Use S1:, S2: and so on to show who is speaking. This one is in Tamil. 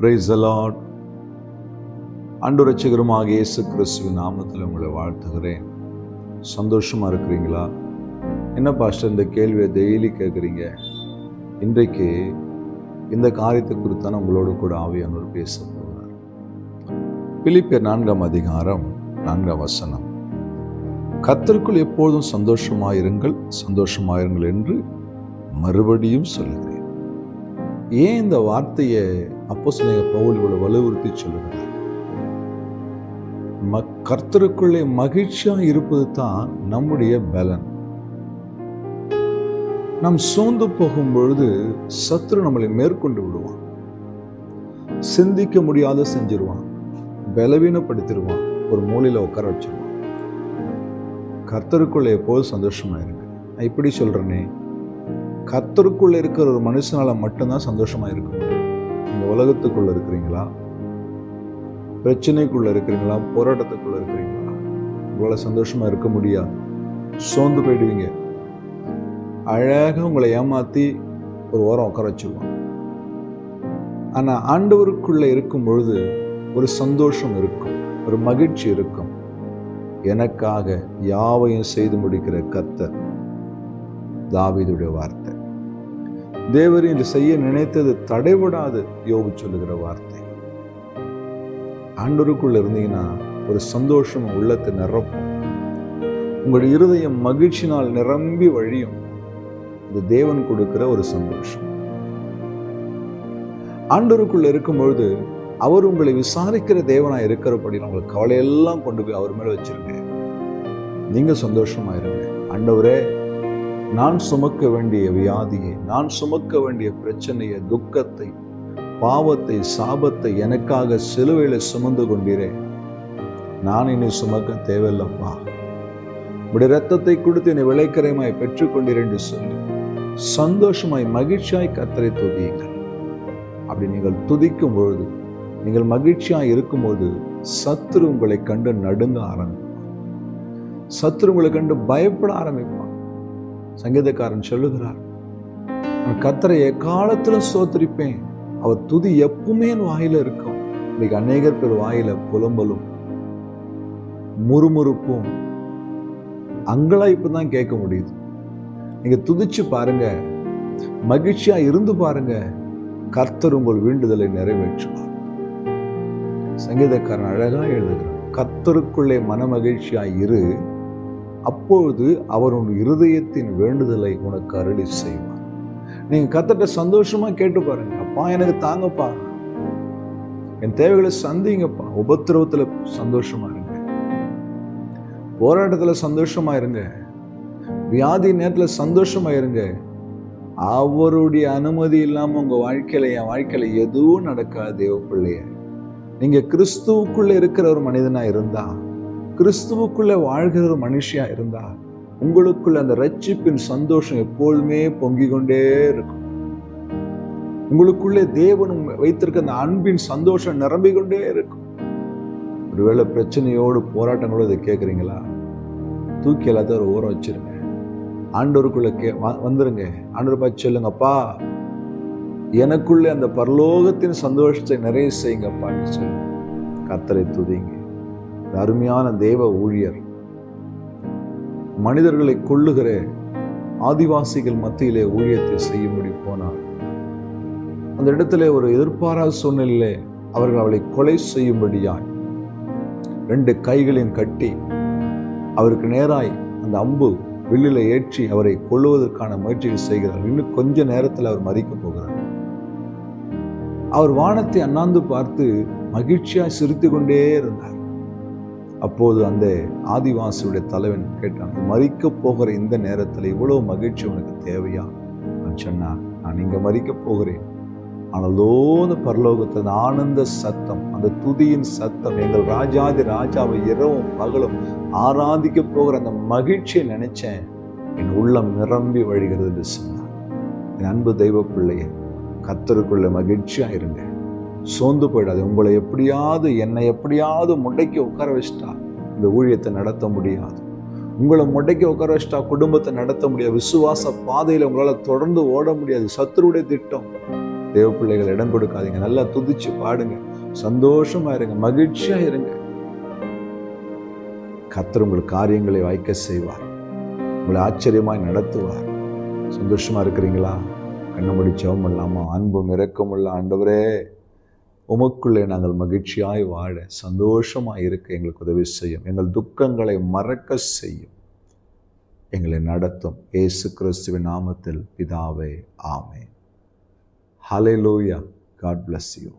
S1: Praise the Lord. ஆண்டவர் இரட்சகருமாகிய இயேசு கிறிஸ்துவின் நாமத்தில் உங்களை வாழ்த்துகிறேன். சந்தோஷமா இருக்கிறீங்களா? என்ன பாஸ்டர் இந்த கேள்வியை டெய்லி கேட்குறீங்க? இன்றைக்கு இந்த காரியத்தை குறித்தான உங்களோடு கூட ஆவியானவர் பேச போகிறார். பிலிப்பியர் 4ஆம் அதிகாரம் 4ஆம் வசனம், கர்த்தருக்குள் எப்பொழுதும் சந்தோஷமாயிருங்கள் என்று மறுபடியும் சொல்லுகிறேன். ஏன் இந்த வார்த்தையை அப்போஸ்தலனாகிய பவுல் இவ்வளவு வலியுறுத்தி சொல்லுகிறார்? கர்த்தருக்குள்ளே மகிழ்ச்சியா இருப்பது தான் நம்முடைய பலன். நாம் சோர்ந்து போகும் பொழுது சத்துரு நம்மளை மேற்கொண்டு விடுவான், சிந்திக்க முடியாத செஞ்சிருவான், பலவீனப்படுத்திடுவான், ஒரு மூலையில உட்கார வச்சிருவான். கர்த்தருக்குள்ளே எப்போது சந்தோஷமா இருக்கு. நான் இப்படி சொல்றேனே, கர்த்தருக்குள்ள இருக்கிற ஒரு மனுஷனால மட்டும்தான் சந்தோஷமா இருக்க முடியும். நீங்க உலகத்துக்குள்ள இருக்கிறீங்களா, பிரச்சனைக்குள்ள இருக்கிறீங்களா, போராட்டத்துக்குள்ள இருக்கிறீங்களா, உங்களால சந்தோஷமா இருக்க முடியாது. சோர்ந்து போயிடுவீங்க. அழகாக உங்களை ஏமாத்தி ஒரு ஓரம் உட்கார வச்சிருவான். ஆனா ஆண்டவருக்குள்ள இருக்கும் பொழுது ஒரு சந்தோஷம் இருக்கும், ஒரு மகிழ்ச்சி இருக்கும். எனக்காக யாவையும் செய்து முடிக்கிற கர்த்தர், தாவீதுடைய வார்த்தை. தேவர் இன்று செய்ய நினைத்தது தடைபடாது யோபு சொல்லுகிற வார்த்தை. ஆண்டவருக்குள்ள இருந்தீங்கன்னா ஒரு சந்தோஷம் உள்ளத்தை நிரப்பும். உங்களுடைய இருதயம் மகிழ்ச்சினால் நிரம்பி வழியும். இது தேவன் கொடுக்கிற ஒரு சந்தோஷம். ஆண்டவருக்குள்ள இருக்கும் பொழுது அவர் உங்களை விசாரிக்கிற தேவனா இருக்கிறபடி உங்களுக்கு கவலையெல்லாம் கொண்டு போய் அவர் மேல வச்சிருங்க. நீங்க சந்தோஷமா இருங்க. ஆண்டவரே, நான் சுமக்க வேண்டிய வியாதியை, நான் சுமக்க வேண்டிய பிரச்சனையை, துக்கத்தை, பாவத்தை, சாபத்தை எனக்காக சிலுவையில சுமந்து கொண்டீரே, நான் இனி சுமக்க தேவையில்லப்பா. உடைய ரத்தத்தை கொடுத்து என்னை விளைக்கரைமாய் பெற்றுக்கொண்டீர் என்று சொல்லி சந்தோஷமாய் மகிழ்ச்சியாய் கர்த்தரை துதியுங்கள். அப்படி நீங்கள் துதிக்கும் பொழுது, நீங்கள் மகிழ்ச்சியாய் இருக்கும்போது சத்துரு உங்களை கண்டு நடுங்க ஆரம்பிப்பான். சத்துரு உங்களை கண்டு பயப்பட ஆரம்பிப்பான். சங்கீதக்காரன் சொல்லுகிறார், நான் கர்த்தரை எக்காலத்திலும் ஸ்தோத்திரிப்பேன், அவர் துதி எப்பவுமே என் வாயில இருக்கும். இன்னைக்கு அநேகர் பேர் வாயில புலம்பலும் முறுமுறுப்பும் அங்கலாய்ப்பு தான் கேட்க முடியுது. நீங்க துதிச்சு பாருங்க, மகிழ்ச்சியா இருந்து பாருங்க, கர்த்தர் உங்கள் வேண்டுதலை நிறைவேற்றுவார். சங்கீதக்காரன் அழகா எழுதுகிறார், கர்த்தருக்குள்ளே மன மகிழ்ச்சியாய் இரு, அப்பொழுது அவர் உன் இருதயத்தின் வேண்டுதலை உனக்கு அருளி செய்வார். நீங்க கர்த்தர்ட்ட சந்தோஷமா கேட்டு பாருங்க, அப்பா எனக்கு தாங்கப்பா, என் தேவைகளை சந்திங்கப்பா. உபத்திரவத்துல சந்தோஷமா இருங்க, போராட்டத்துல சந்தோஷமா இருங்க, வியாதி நேரத்துல சந்தோஷமா இருங்க. அவருடைய அனுமதி இல்லாம உங்க வாழ்க்கையில, என் வாழ்க்கையில எதுவும் நடக்காது. தேவ பிள்ளைய, நீங்க கிறிஸ்துவுக்குள்ள இருக்கிற ஒரு மனிதனா இருந்தா, கிறிஸ்துவுக்குள்ள வாழ்கிற ஒரு மனுஷியா இருந்தா, உங்களுக்குள்ள அந்த ரட்சிப்பின் சந்தோஷம் எப்பொழுதுமே பொங்கிக் கொண்டே இருக்கும். உங்களுக்குள்ளே தேவன் வைத்திருக்க அந்த அன்பின் சந்தோஷம் நிரம்பிக் கொண்டே இருக்கும். ஒருவேளை பிரச்சனையோடு போராட்டங்களோடு இதை கேட்குறீங்களா? தூக்கி எல்லாத்தையும் ஒரு ஓரம் வச்சிருங்க. ஆண்டவருக்குள்ள வந்துருங்க. ஆண்டவர் பார்த்து சொல்லுங்கப்பா, எனக்குள்ளே அந்த பரலோகத்தின் சந்தோஷத்தை நிறைய செய்யுங்கப்பான்னு சொல்லு. கர்த்தரை துதிங்க. அருமையான தேவ ஊழியர் மனிதர்களை கொள்ளுகிற ஆதிவாசிகள் மத்தியிலே ஊழியத்தை செய்யும்படி போனார். அந்த இடத்துல ஒரு எதிர்பாராத சூழ்நிலையிலே அவர்கள் அவளை கொலை செய்யும்படியாய் 2 கைகளையும் கட்டி அவருக்கு நேராய் அந்த அம்பு வில்லில ஏற்றி அவரை கொல்லுவதற்கான முயற்சிகள் செய்கிறார். இன்னும் கொஞ்ச நேரத்தில் அவர் மரிக்க போகிறார். அவர் வானத்தை அண்ணாந்து பார்த்து மகிழ்ச்சியாய் சிரித்து கொண்டே இருந்தார். அப்போது அந்த ஆதிவாசியுடைய தலைவன் கேட்டான், மரிக்க போகிற இந்த நேரத்தில் இவ்வளவு மகிழ்ச்சி உனக்கு தேவையா? நான் சொன்னான், நான் இங்க மரிக்க போகிறேன், ஆனாலோ அந்த பரலோகத்தில் ஆனந்த சத்தம், அந்த துதியின் சத்தம், எங்கள் ராஜாதி ராஜாவை இரவும் பகலும் ஆராதிக்க போகிற அந்த மகிழ்ச்சியை நினைச்சேன், என் உள்ளம் நிரம்பி வழிகிறது என்று சொன்னார். என் அன்பு தெய்வ பிள்ளையே, கர்த்தருக்குள்ள மகிழ்ச்சியா இருங்க. சோர்ந்து போயிடாது. உங்களை எப்படியாவது, என்னை எப்படியாவது முட்டைக்கு உட்கார வச்சிட்டா இந்த ஊழியத்தை நடத்த முடியாது. உங்களை முட்டைக்கு உட்கார வச்சிட்டா குடும்பத்தை நடத்த முடியாது. விசுவாச பாதையில உங்களால தொடர்ந்து ஓட முடியாது. சத்துருடைய திட்டம். தேவ பிள்ளைகள் இடம் கொடுக்காதீங்க. நல்லா துதிச்சு பாடுங்க, சந்தோஷமா இருங்க, மகிழ்ச்சியா இருங்க. கர்த்தர் உங்களுக்கு காரியங்களை வாய்க்க செய்வார், உங்களை ஆச்சரியமாய் நடத்துவார். சந்தோஷமா இருக்கிறீங்களா? கண்ணு மூடி ஜெபம் பண்ணலாமா? அன்பும் இரக்கமுள்ள ஆண்டவரே, உமக்குள்ளே நாங்கள் மகிழ்ச்சியாய் வாழ, சந்தோஷமாய் இருக்க எங்களுக்கு உதவி செய்யும். எங்கள் துக்கங்களை மறக்க செய்யும். எங்களை நடத்தும். இயேசு கிறிஸ்துவின் நாமத்தில் பிதாவே, ஆமென். ஹல்லேலூயா. God bless you.